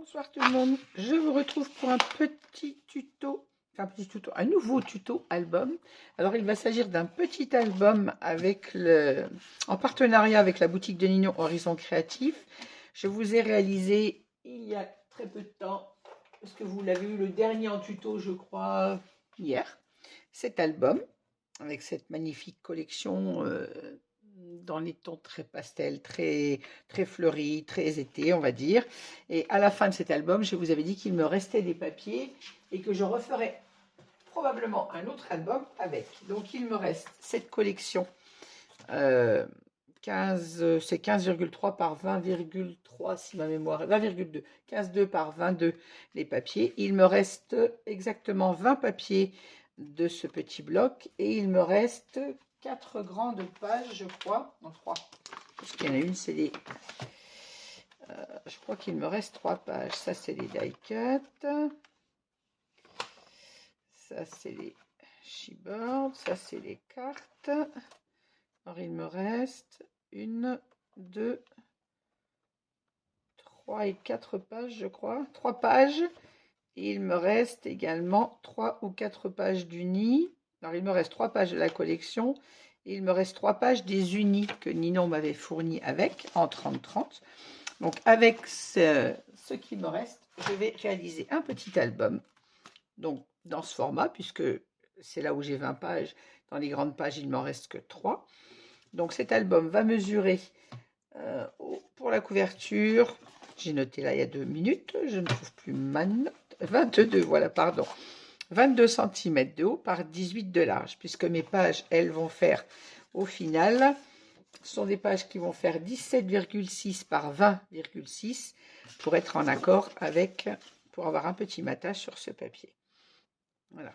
Bonsoir tout le monde, je vous retrouve pour un petit tuto, un nouveau tuto album. Alors il va s'agir d'un petit album en partenariat avec la boutique de Ninon Horizon Créatif. Je vous ai réalisé il y a très peu de temps, parce que vous l'avez eu le dernier en tuto je crois hier, cet album avec cette magnifique collection dans les tons très pastels, très fleuris, très été, on va dire. Et à la fin de cet album, je vous avais dit qu'il me restait des papiers et que je referais probablement un autre album avec. Donc il me reste cette collection, c'est 15,3 par 20,3 si ma mémoire, 20,2, 15,2 par 22 les papiers. Il me reste exactement 20 papiers de ce petit bloc et il me reste 4 grandes pages, je crois, non 3, parce qu'il y en a une, c'est les... je crois qu'il me reste 3 pages. Ça, c'est les die cut. Ça, c'est les chipboards. Ça, c'est les cartes. Alors, il me reste 1, 2, 3 et 4 pages, je crois. 3 pages. Et il me reste également 3 ou 4 pages d'unis. Alors, il me reste 3 pages de la collection. Et il me reste 3 pages des unis que Ninon m'avait fournis avec, en 30-30. Donc, avec ce qui me reste, je vais réaliser un petit album. Donc, dans ce format, puisque c'est là où j'ai 20 pages. Dans les grandes pages, il ne m'en reste que 3. Donc, cet album va mesurer, pour la couverture, j'ai noté là il y a 2 minutes, je ne trouve plus ma note, 22, voilà, pardon. 22 cm de haut par 18 de large, puisque mes pages, elles vont faire, au final, ce sont des pages qui vont faire 17,6 par 20,6 pour être en accord avec, pour avoir un petit matage sur ce papier. Voilà.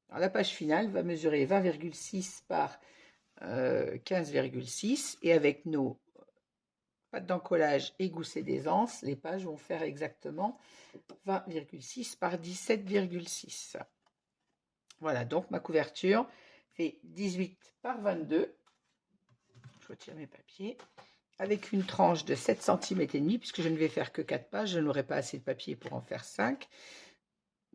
Alors, la page finale va mesurer 20,6 par 15,6 et avec nos pâtes d'encollage et gousset d'aisance, les pages vont faire exactement 20,6 par 17,6. Voilà, donc ma couverture fait 18 par 22. Je retire mes papiers. Avec une tranche de 7 cm et demi, puisque je ne vais faire que 4 pages, je n'aurai pas assez de papier pour en faire 5.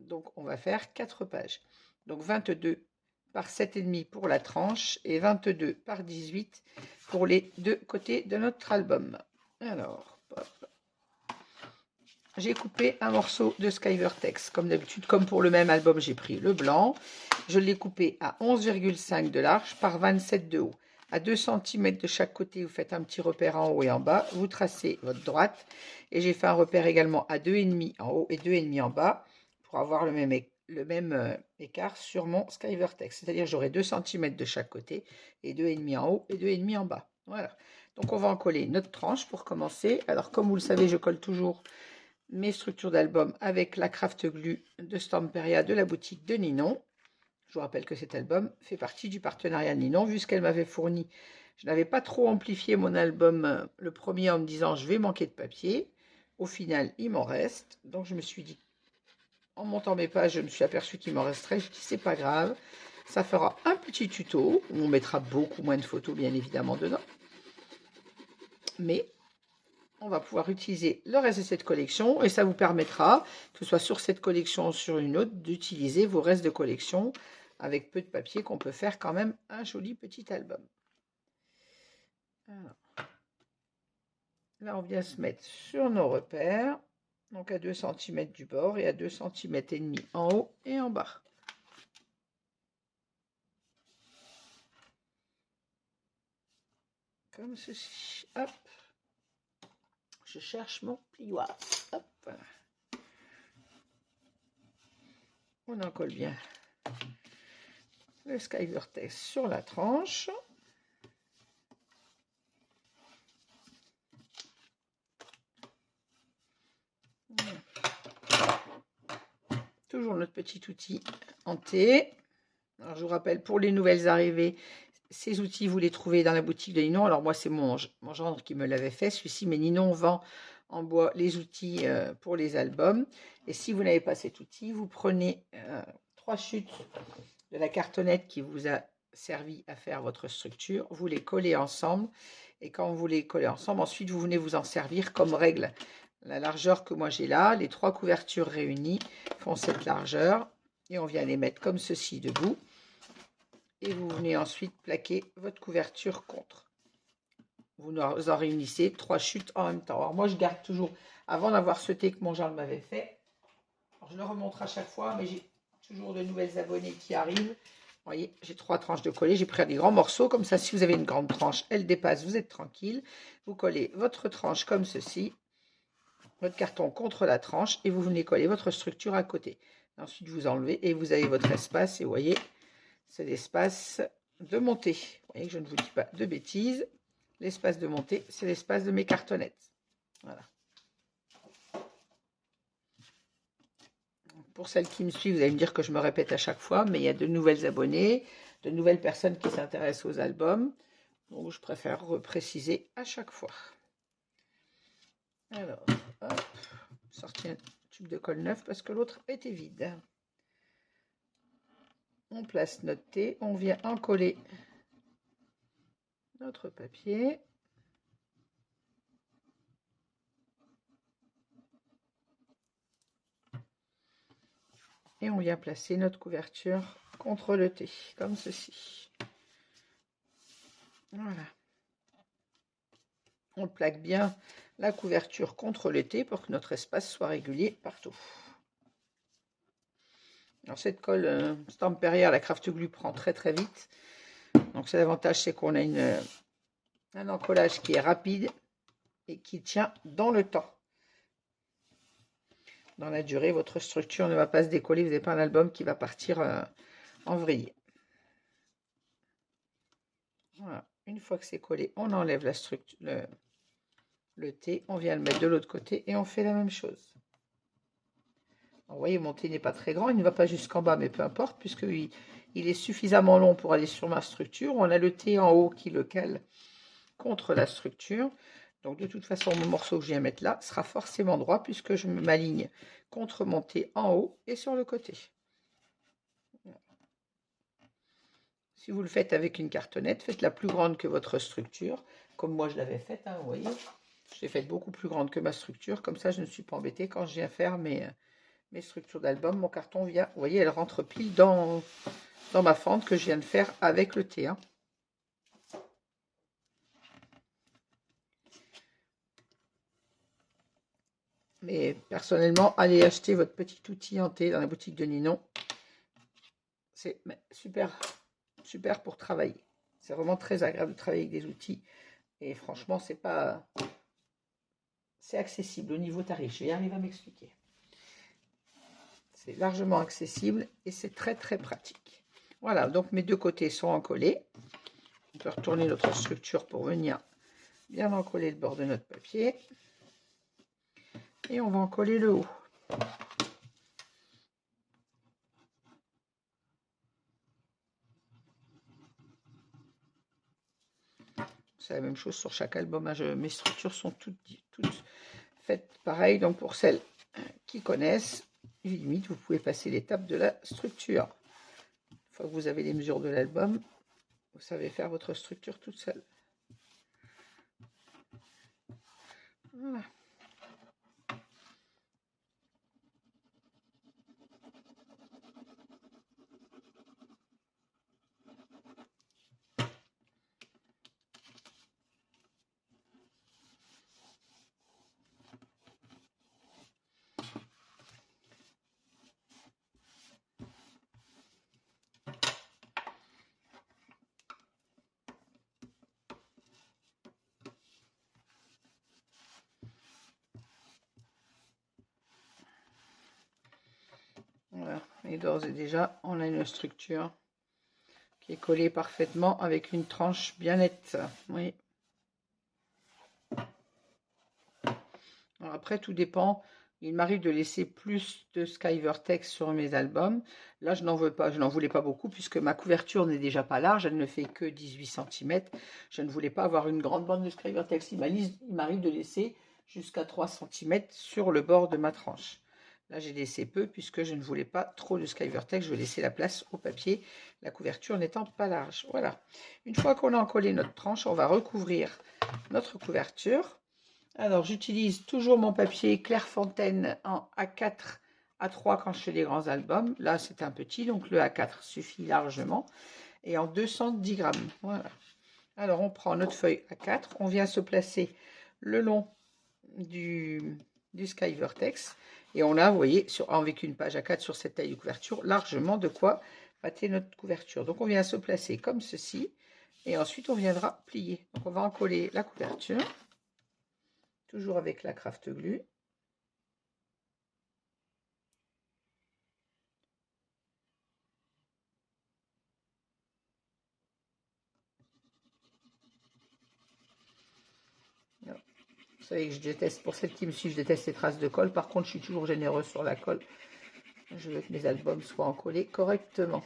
Donc on va faire 4 pages. Donc 22 par 7,5 pour la tranche et 22 par 18 pour les deux côtés de notre album. Alors, j'ai coupé un morceau de Skyvertex. Comme d'habitude, comme pour le même album, j'ai pris le blanc. Je l'ai coupé à 11,5 de large par 27 de haut. À 2 cm de chaque côté, vous faites un petit repère en haut et en bas. Vous tracez votre droite. Et j'ai fait un repère également à 2,5 en haut et 2,5 en bas pour avoir le même écart sur mon Skyvertex. C'est-à-dire j'aurai 2 cm de chaque côté et 2,5 en haut et 2,5 en bas. Voilà. Donc on va en coller notre tranche pour commencer. Alors comme vous le savez, je colle toujours mes structures d'album avec la Craft Glue de Stamperia de la boutique de Ninon. Je vous rappelle que cet album fait partie du partenariat de Ninon. Vu ce qu'elle m'avait fourni, je n'avais pas trop amplifié mon album, le premier, en me disant je vais manquer de papier. Au final, il m'en reste. Donc je me suis dit, en montant mes pages, je me suis aperçu qu'il m'en resterait. Je dis c'est pas grave, ça fera un petit tuto où on mettra beaucoup moins de photos bien évidemment dedans. Mais on va pouvoir utiliser le reste de cette collection et ça vous permettra, que ce soit sur cette collection ou sur une autre, d'utiliser vos restes de collection avec peu de papier, qu'on peut faire quand même un joli petit album. Alors, là, on vient se mettre sur nos repères, donc à 2 cm du bord et à 2 cm et demi en haut et en bas. Comme ceci. Hop. Je cherche mon plioir. Hop. Voilà. On en colle bien le Skyvertex sur la tranche. Toujours notre petit outil en T. Alors je vous rappelle, pour les nouvelles arrivées, ces outils, vous les trouvez dans la boutique de Ninon. Alors moi, c'est mon gendre qui me l'avait fait, celui-ci, mais Ninon vend en bois les outils pour les albums. Et si vous n'avez pas cet outil, vous prenez 3 chutes de la cartonnette qui vous a servi à faire votre structure, vous les collez ensemble. Et quand vous les collez ensemble, ensuite, vous venez vous en servir comme règle. la largeur que moi j'ai là, les 3 couvertures réunies font cette largeur. Et on vient les mettre comme ceci debout. Et vous venez ensuite plaquer votre couverture contre. Vous en réunissez 3 chutes en même temps. Alors moi je garde toujours, avant d'avoir ce thé que mon Jean m'avait fait, alors je le remontre à chaque fois, mais j'ai toujours de nouvelles abonnées qui arrivent. Vous voyez, j'ai 3 tranches de coller. J'ai pris des grands morceaux, comme ça, si vous avez une grande tranche, elle dépasse, vous êtes tranquille. Vous collez votre tranche comme ceci, votre carton contre la tranche, et vous venez coller votre structure à côté. Ensuite, vous enlevez et vous avez votre espace. Et vous voyez, c'est l'espace de montée. Vous voyez que je ne vous dis pas de bêtises. L'espace de montée, c'est l'espace de mes cartonnettes. Voilà. Pour celles qui me suivent, vous allez me dire que je me répète à chaque fois, mais il y a de nouvelles abonnées, de nouvelles personnes qui s'intéressent aux albums. Donc, je préfère repréciser à chaque fois. Alors, hop, sortir un tube de colle neuf parce que l'autre était vide. On place notre thé, on vient encoller notre papier. Et on vient placer notre couverture contre le thé, comme ceci. Voilà. On plaque bien la couverture contre le thé pour que notre espace soit régulier partout. Alors cette colle Stamperia, la Craft Glue, prend très vite. Donc l'avantage, c'est qu'on a un encollage qui est rapide et qui tient dans le temps. Dans la durée, votre structure ne va pas se décoller. Vous n'avez pas un album qui va partir en vrille. Voilà. Une fois que c'est collé, on enlève la structure, le thé. On vient le mettre de l'autre côté et on fait la même chose. Alors, vous voyez, mon thé n'est pas très grand. Il ne va pas jusqu'en bas, mais peu importe, puisqu'il est suffisamment long pour aller sur ma structure. On a le thé en haut qui le cale contre la structure. Donc de toute façon, mon morceau que je viens mettre là sera forcément droit puisque je m'aligne contre mon thé en haut et sur le côté. Si vous le faites avec une cartonnette, faites-la plus grande que votre structure, comme moi je l'avais faite, hein, vous voyez. Je l'ai faite beaucoup plus grande que ma structure, comme ça je ne suis pas embêtée quand je viens faire mes structures d'album. Mon carton vient, vous voyez, elle rentre pile dans ma fente que je viens de faire avec le thé. Hein. Mais personnellement, allez acheter votre petit outil en thé dans la boutique de Ninon. C'est super pour travailler. C'est vraiment très agréable de travailler avec des outils. Et franchement, c'est accessible au niveau tarif. Je vais y arriver à m'expliquer. C'est largement accessible et c'est très pratique. Voilà, donc mes deux côtés sont encollés. On peut retourner notre structure pour venir bien encoller le bord de notre papier. Et on va encoller le haut. C'est la même chose sur chaque album. Mes structures sont toutes faites pareil. Donc pour celles qui connaissent, limite, vous pouvez passer l'étape de la structure. Une fois que vous avez les mesures de l'album, vous savez faire votre structure toute seule. Voilà. Voilà, et d'ores et déjà, on a une structure qui est collée parfaitement avec une tranche bien nette. Oui. Alors après, tout dépend. Il m'arrive de laisser plus de Skyvertex sur mes albums. Là, je n'en voulais pas beaucoup puisque ma couverture n'est déjà pas large. Elle ne fait que 18 cm. Je ne voulais pas avoir une grande bande de Skyvertex. Il m'arrive de laisser jusqu'à 3 cm sur le bord de ma tranche. Là, j'ai laissé peu puisque je ne voulais pas trop de Skyvertex. Je vais laisser la place au papier, la couverture n'étant pas large. Voilà. Une fois qu'on a encollé notre tranche, on va recouvrir notre couverture Alors, j'utilise toujours mon papier Clairefontaine en A4, A3 quand je fais des grands albums. Là, c'est un petit, donc le A4 suffit largement. Et en 210 grammes. Voilà. Alors, on prend notre feuille A4. On vient se placer le long du Sky Vertex. Et on a, vous voyez, avec une page A4 sur cette taille de couverture, largement de quoi pâter notre couverture. Donc, on vient se placer comme ceci. Et ensuite, on viendra plier. Donc, on va en coller la couverture. Toujours avec la craft glue. Vous savez que je déteste, pour celles qui me suivent, je déteste les traces de colle. Par contre, je suis toujours généreuse sur la colle. Je veux que mes albums soient encollés correctement.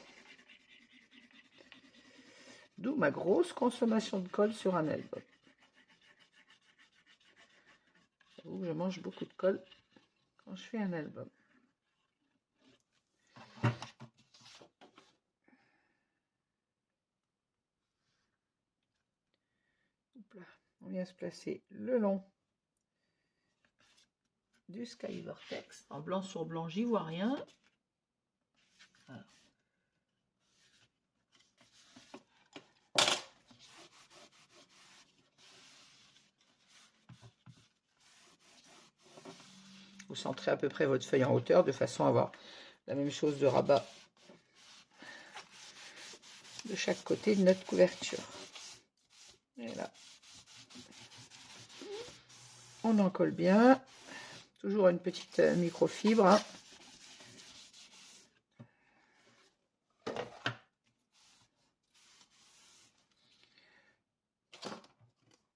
D'où ma grosse consommation de colle sur un album. J'avoue que je mange beaucoup de colle quand je fais un album. Là, on vient se placer le long du Sky Vertex. En blanc sur blanc, j'y vois rien. Voilà. Vous centrez à peu près votre feuille en hauteur de façon à avoir la même chose de rabat de chaque côté de notre couverture. Et là, on en colle bien. Toujours une petite microfibre. Hein.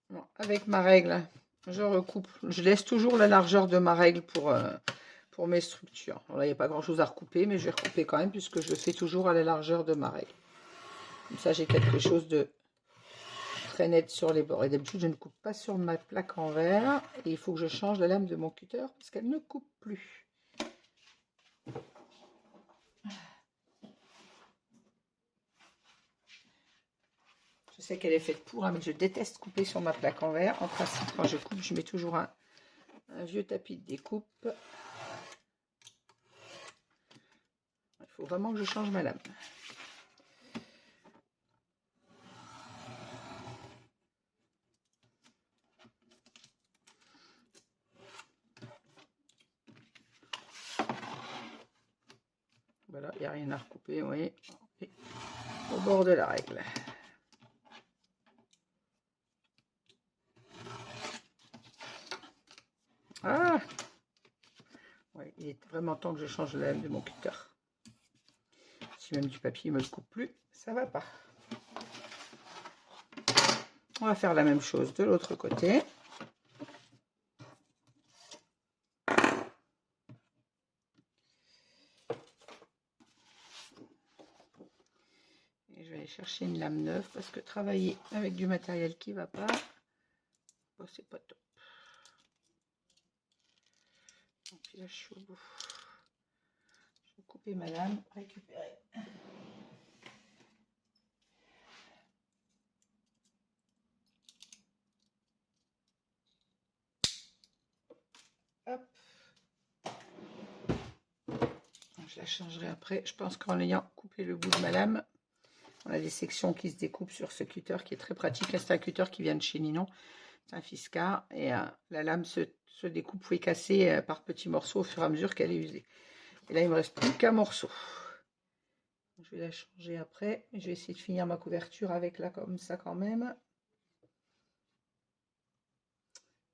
Bon, avec ma règle, je recoupe. Je laisse toujours la largeur de ma règle pour mes structures. Alors là, il n'y a pas grand chose à recouper, mais je vais recouper quand même puisque je le fais toujours à la largeur de ma règle. Comme ça, j'ai quelque chose de très net sur les bords. Et d'habitude, je ne coupe pas sur ma plaque en verre. Et il faut que je change la lame de mon cutter parce qu'elle ne coupe plus. Je sais qu'elle est faite pour, hein, mais je déteste couper sur ma plaque en verre. En principe, quand je coupe, je mets toujours un vieux tapis de découpe. Il faut vraiment que je change ma lame. Voilà, il n'y a rien à recouper, vous voyez, au bord de la règle. Ah ouais, il est vraiment temps que je change la lame de mon cutter. Si même du papier ne me le coupe plus, ça va pas. On va faire la même chose de l'autre côté. Et je vais aller chercher une lame neuve parce que travailler avec du matériel qui va pas, bon, c'est pas top. Donc là, je suis au bout. Je vais couper ma lame, récupérer. Hop. Je la changerai après. Je pense qu'en ayant coupé le bout de ma lame, on a des sections qui se découpent sur ce cutter qui est très pratique. C'est un cutter qui vient de chez Ninon. C'est un Fiskars. Et la lame se découpe, vous pouvez casser par petits morceaux au fur et à mesure qu'elle est usée. Et là, il ne me reste plus qu'un morceau. Je vais la changer après. Je vais essayer de finir ma couverture avec là comme ça quand même.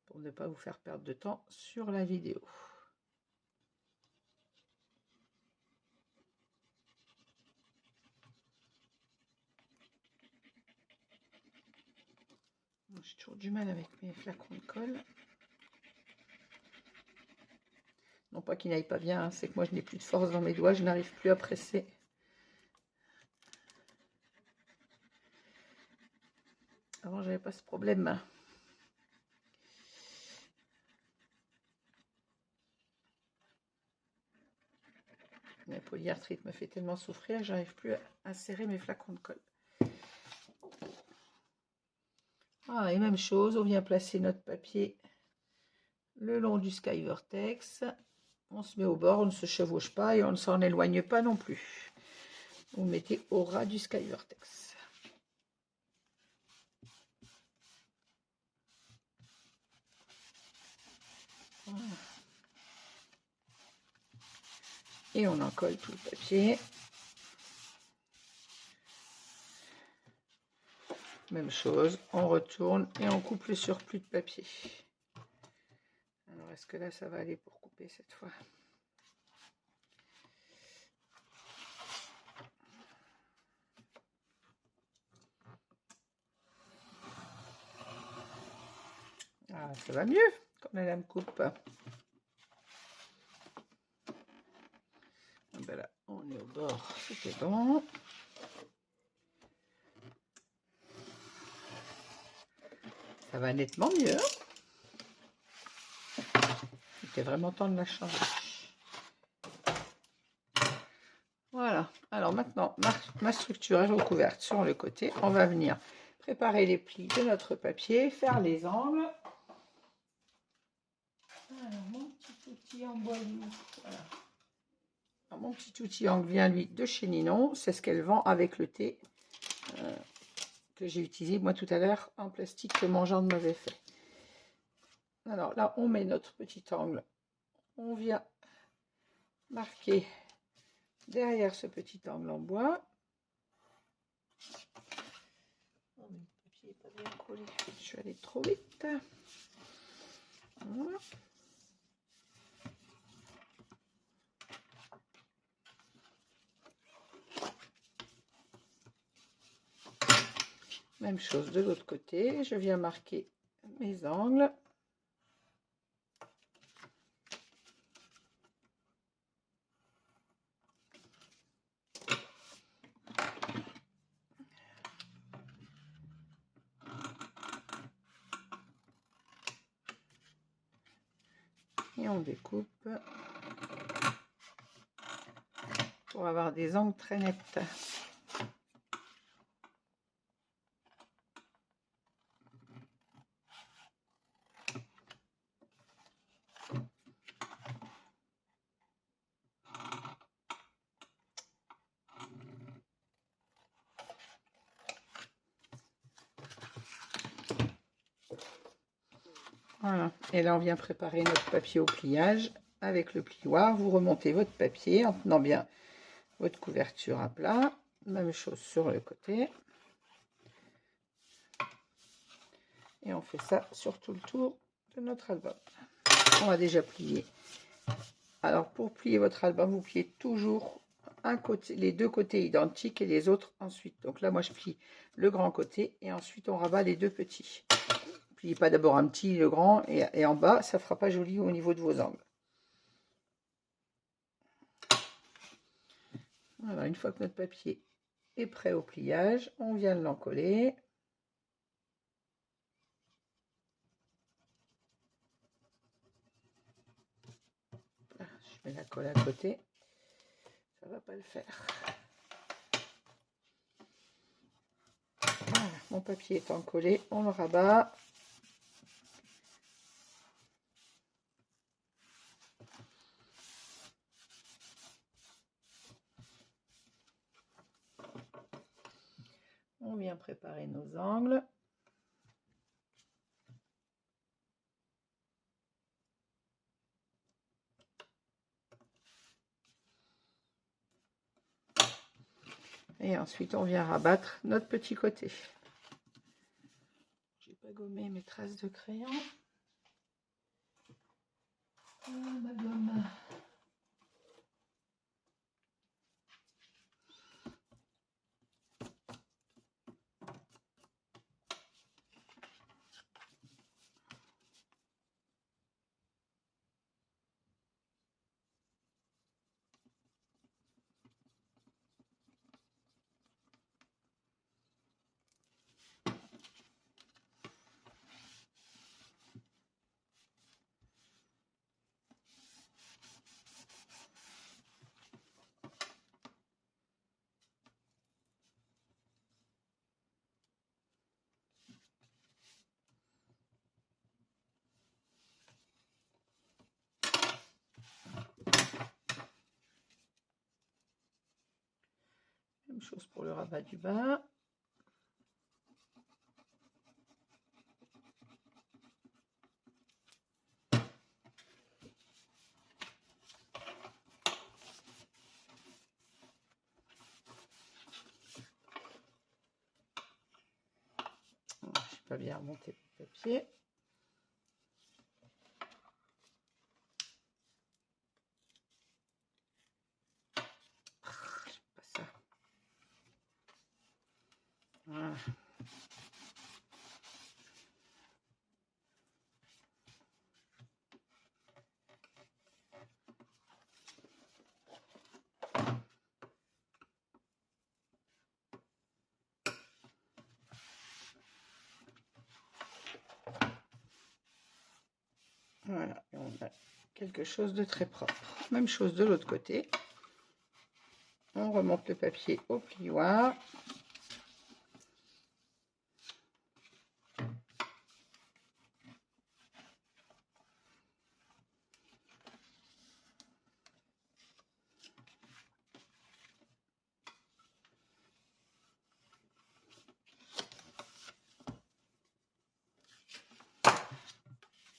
Pour ne pas vous faire perdre de temps sur la vidéo. J'ai toujours du mal avec mes flacons de colle. Non pas qu'ils n'aillent pas bien, hein, c'est que moi je n'ai plus de force dans mes doigts, je n'arrive plus à presser. Avant j'avais pas ce problème. La polyarthrite me fait tellement souffrir, j'arrive plus à serrer mes flacons de colle. Ah, et même chose, on vient placer notre papier le long du Sky Vertex. On se met au bord, on ne se chevauche pas et on ne s'en éloigne pas non plus. Vous mettez au ras du Sky Vertex. Voilà. Et on en colle tout le papier. Même chose, on retourne et on coupe le surplus de papier. Alors, est-ce que là, ça va aller pour couper cette fois? Ah, ça va mieux quand la lame coupe. Ben là, on est au bord, c'était bon. Ça va nettement mieux. C'était vraiment temps de la changer. Voilà. Alors maintenant, ma structure est recouverte sur le côté. On va venir préparer les plis de notre papier, faire les angles. Alors, mon petit outil en bois, voilà. Alors, mon petit outil angle vient, lui, de chez Ninon. C'est ce qu'elle vend avec le thé que j'ai utilisé, moi, tout à l'heure, en plastique que mon gendre m'avait fait. Alors là, on met notre petit angle. On vient marquer derrière ce petit angle en bois. Oh, mais le papier n'est pas bien collé. Je suis allée trop vite. Voilà. Même chose de l'autre côté. Je viens marquer mes angles. Et on découpe pour avoir des angles très nets. Voilà. Et là, on vient préparer notre papier au pliage avec le plioir. Vous remontez votre papier en tenant bien votre couverture à plat. Même chose sur le côté. Et on fait ça sur tout le tour de notre album. On va déjà plier. Alors, pour plier votre album, vous pliez toujours un côté, les deux côtés identiques et les autres ensuite. Donc là, moi, je plie le grand côté et ensuite, on rabat les deux petits. Pliez pas d'abord un petit, le grand, et en bas, ça fera pas joli au niveau de vos angles. Voilà, une fois que notre papier est prêt au pliage, on vient l'encoller. Je mets la colle à côté, ça va pas le faire. Voilà, mon papier est encollé, on le rabat. On vient préparer nos angles. Et ensuite, on vient rabattre notre petit côté. J'ai pas gommé mes traces de crayon. Ah, ma gomme. Même chose pour le rabat du bas. Je n'ai pas bien remonté le papier. Pas ça. Voilà. Voilà, et on a quelque chose de très propre. Même chose de l'autre côté. On remonte le papier au plioir.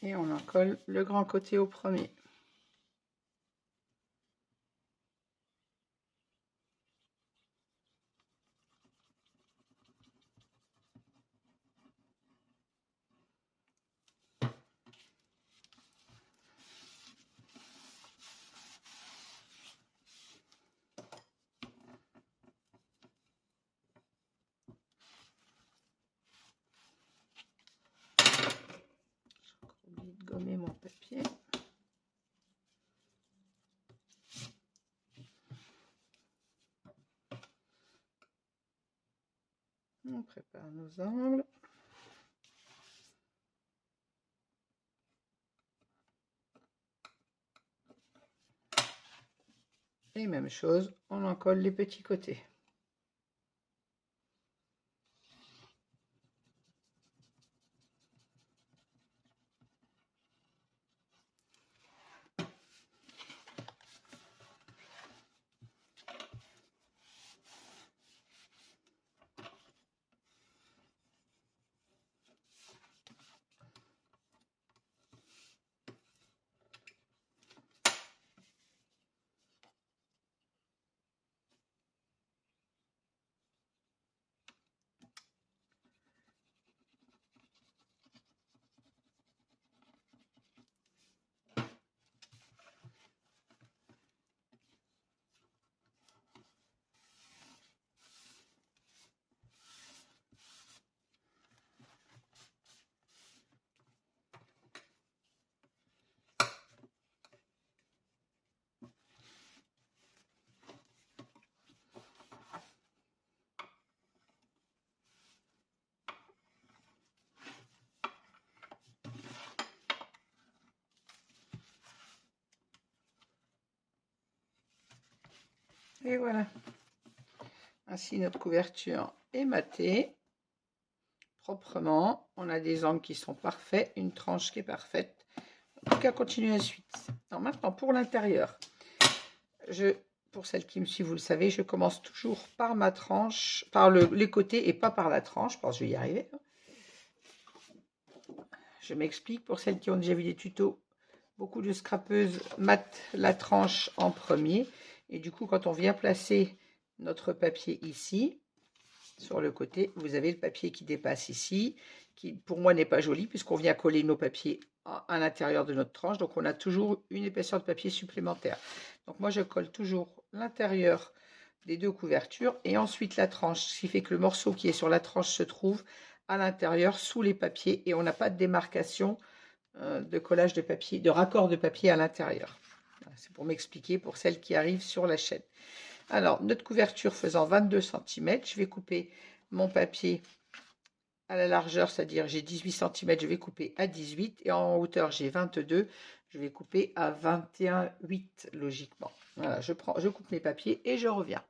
Et on en colle le grand côté au premier. J'ai oublié de gommer mon papier. On prépare nos angles. Et même chose, on en colle les petits côtés. Et voilà. Ainsi, notre couverture est matée, proprement. On a des angles qui sont parfaits, une tranche qui est parfaite. En tout cas, continuez la suite. Alors maintenant, pour l'intérieur, pour celles qui me suivent, vous le savez, je commence toujours par ma tranche, par les côtés et pas par la tranche. Je pense que je vais y arriver. Je m'explique, pour celles qui ont déjà vu des tutos, beaucoup de scrapeuses matent la tranche en premier. Et du coup, quand on vient placer notre papier ici, sur le côté, vous avez le papier qui dépasse ici, qui pour moi n'est pas joli, puisqu'on vient coller nos papiers à l'intérieur de notre tranche. Donc, on a toujours une épaisseur de papier supplémentaire. Donc, moi, je colle toujours l'intérieur des deux couvertures et ensuite la tranche, ce qui fait que le morceau qui est sur la tranche se trouve à l'intérieur sous les papiers et on n'a pas de démarcation de collage de papier, de raccord de papier à l'intérieur. C'est pour m'expliquer pour celles qui arrivent sur la chaîne. Alors, notre couverture faisant 22 cm, je vais couper mon papier à la largeur, c'est-à-dire j'ai 18 cm, je vais couper à 18 et en hauteur j'ai 22, je vais couper à 21,8 logiquement. Voilà, je coupe mes papiers et je reviens.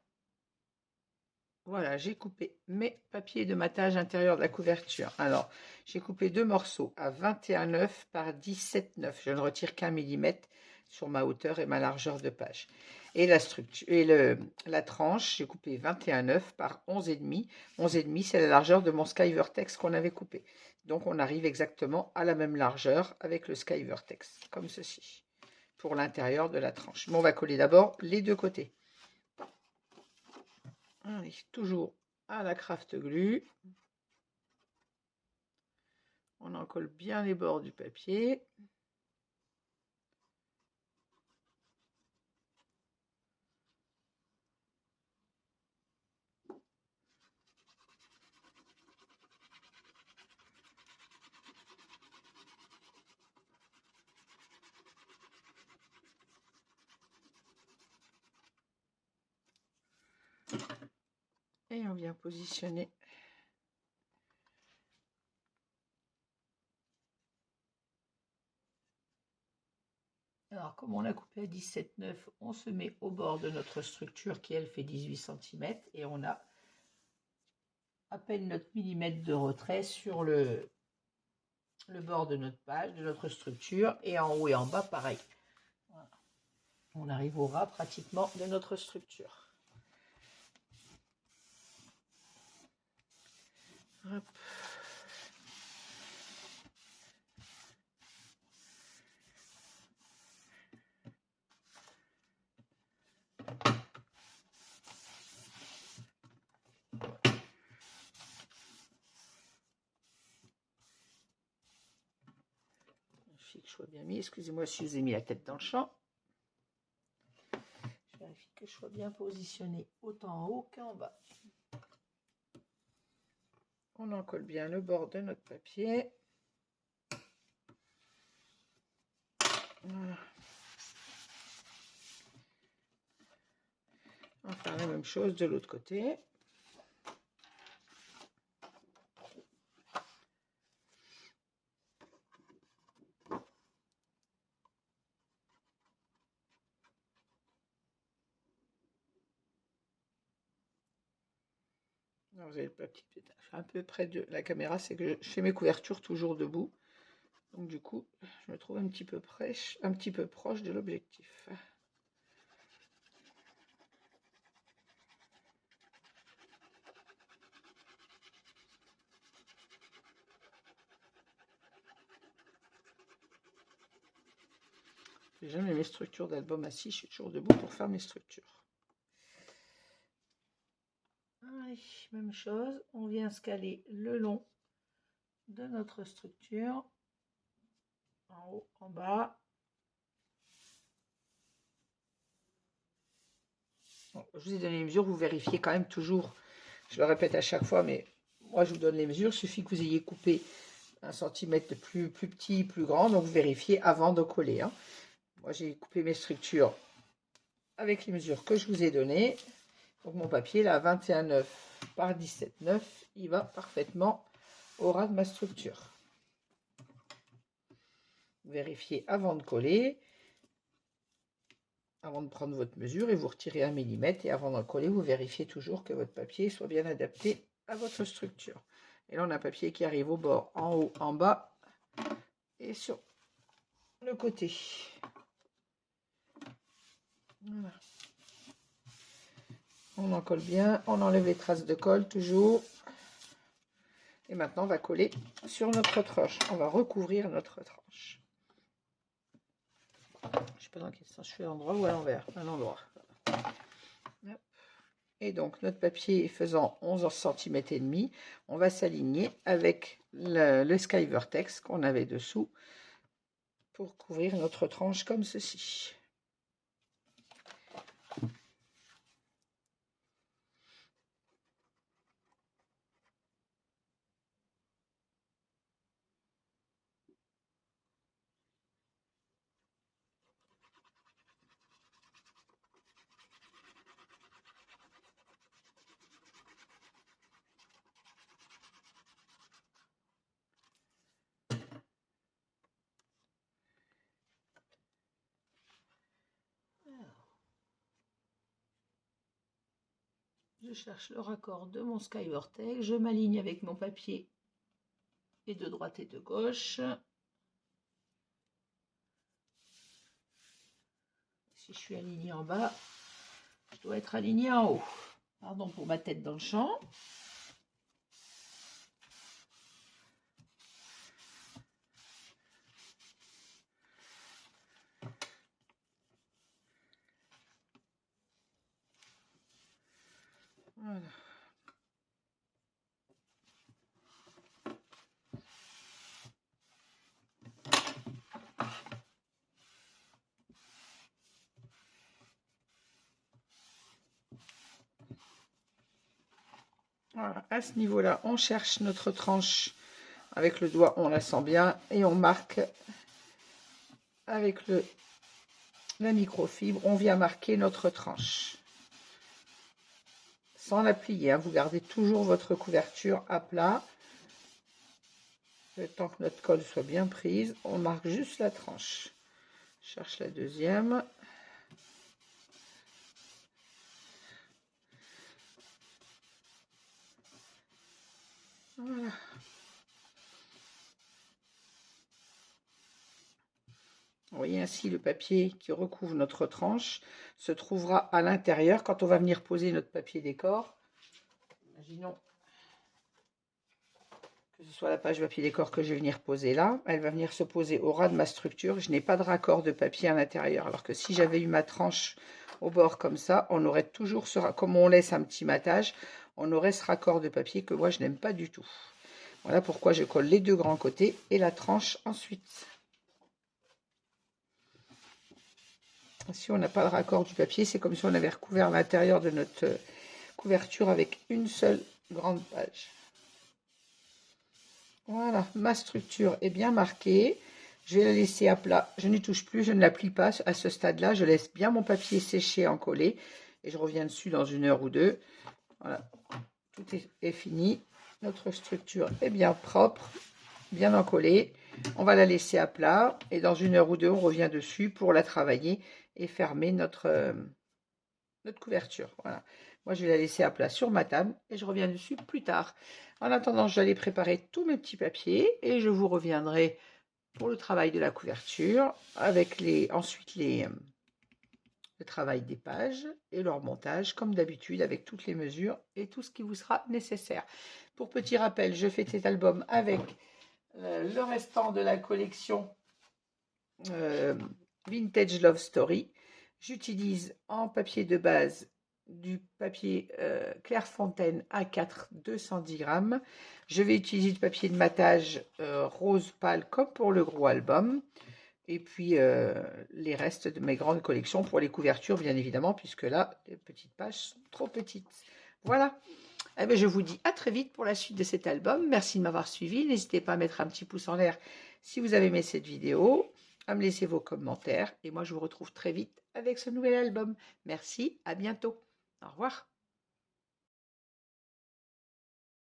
Voilà, j'ai coupé mes papiers de matage intérieur de la couverture. Alors, j'ai coupé deux morceaux à 21,9 par 17,9. Je ne retire qu'1 mm. sur ma hauteur et ma largeur de page. Et la tranche, j'ai coupé 21,9 par 11,5. 11,5, c'est la largeur de mon Sky Vertex qu'on avait coupé. Donc on arrive exactement à la même largeur avec le Sky Vertex, comme ceci, pour l'intérieur de la tranche. Mais on va coller d'abord les deux côtés. Allez, toujours à la craft glue. On en colle bien les bords du papier. Et on vient positionner alors, comme on l'a coupé à 17,9, on se met au bord de notre structure qui, elle, fait 18 cm. Et on a à peine notre millimètre de retrait sur le bord de notre page, de notre structure. Et en haut et en bas, pareil. Voilà. On arrive au ras pratiquement de notre structure. Hop. Que je sois bien mis. Excusez-moi si je vous ai mis la tête dans le champ. Je vérifie que je sois bien positionné autant en haut qu'en bas. On en colle bien le bord de notre papier. Voilà. On va faire la même chose de l'autre côté. Alors, vous avez le papier un peu près de la caméra, c'est que je fais mes couvertures toujours debout. Donc du coup, je me trouve un petit peu proche de l'objectif. Je fais jamais mes structures d'album assis, je suis toujours debout pour faire mes structures. Allez, même chose, on vient scaler le long de notre structure, en haut, en bas. Bon, je vous ai donné les mesures, vous vérifiez quand même toujours, je le répète à chaque fois, mais moi je vous donne les mesures, il suffit que vous ayez coupé 1 cm de plus petit, plus grand, donc vous vérifiez avant de coller. Hein. Moi j'ai coupé mes structures avec les mesures que je vous ai données. Donc mon papier là, 21,9 par 17,9, il va parfaitement au ras de ma structure. Vérifiez avant de coller, avant de prendre votre mesure et vous retirez 1 mm et avant de coller, vous vérifiez toujours que votre papier soit bien adapté à votre structure. Et là on a un papier qui arrive au bord, en haut, en bas et sur le côté. Voilà. On en colle bien, on enlève les traces de colle toujours. Et maintenant on va coller sur notre tranche, on va recouvrir notre tranche. Je ne sais pas dans quel sens je fais, à l'endroit ou à l'envers, à l'endroit. Et donc notre papier faisant 11 cm et demi, on va s'aligner avec le Sky Vertex qu'on avait dessous pour couvrir notre tranche comme ceci. Je cherche le raccord de mon Sky Vertex, je m'aligne avec mon papier et de droite et de gauche. Si je suis alignée en bas, je dois être alignée en haut. Pardon pour ma tête dans le champ. Voilà. Voilà, à ce niveau-là, on cherche notre tranche avec le doigt, on la sent bien, et on marque avec la microfibre, on vient marquer notre tranche. Sans la plier, hein. Vous gardez toujours votre couverture à plat. Le temps que notre colle soit bien prise, on marque juste la tranche. Je cherche la deuxième. Voilà. Vous voyez ainsi le papier qui recouvre notre tranche se trouvera à l'intérieur quand on va venir poser notre papier décor. Imaginons que ce soit la page papier décor que je vais venir poser là. Elle va venir se poser au ras de ma structure. Je n'ai pas de raccord de papier à l'intérieur. Alors que si j'avais eu ma tranche au bord comme ça, on aurait toujours ce raccord. Comme on laisse un petit matage, on aurait ce raccord de papier que moi je n'aime pas du tout. Voilà pourquoi je colle les deux grands côtés et la tranche ensuite. Si on n'a pas le raccord du papier, c'est comme si on avait recouvert l'intérieur de notre couverture avec une seule grande page. Voilà, ma structure est bien marquée. Je vais la laisser à plat. Je n'y touche plus, je ne la plie pas à ce stade-là. Je laisse bien mon papier sécher en collé et je reviens dessus dans 1 heure ou 2. Voilà, tout est fini. Notre structure est bien propre, bien encollée. On va la laisser à plat et dans 1 heure ou 2, on revient dessus pour la travailler et fermer notre couverture. Voilà. Moi, je vais la laisser à plat sur ma table et je reviens dessus plus tard. En attendant, j'allais préparer tous mes petits papiers et je vous reviendrai pour le travail de la couverture avec ensuite le travail des pages et leur montage comme d'habitude avec toutes les mesures et tout ce qui vous sera nécessaire. Pour petit rappel, je fais cet album avec le restant de la collection Vintage Love Story. J'utilise en papier de base du papier Clairefontaine A4 210 grammes. Je vais utiliser du papier de matage rose pâle comme pour le gros album. Et puis les restes de mes grandes collections pour les couvertures, bien évidemment, puisque là, les petites pages sont trop petites. Voilà. Eh bien, je vous dis à très vite pour la suite de cet album. Merci de m'avoir suivi. N'hésitez pas à mettre un petit pouce en l'air si vous avez aimé cette vidéo, à me laisser vos commentaires. Et moi, je vous retrouve très vite avec ce nouvel album. Merci, à bientôt. Au revoir.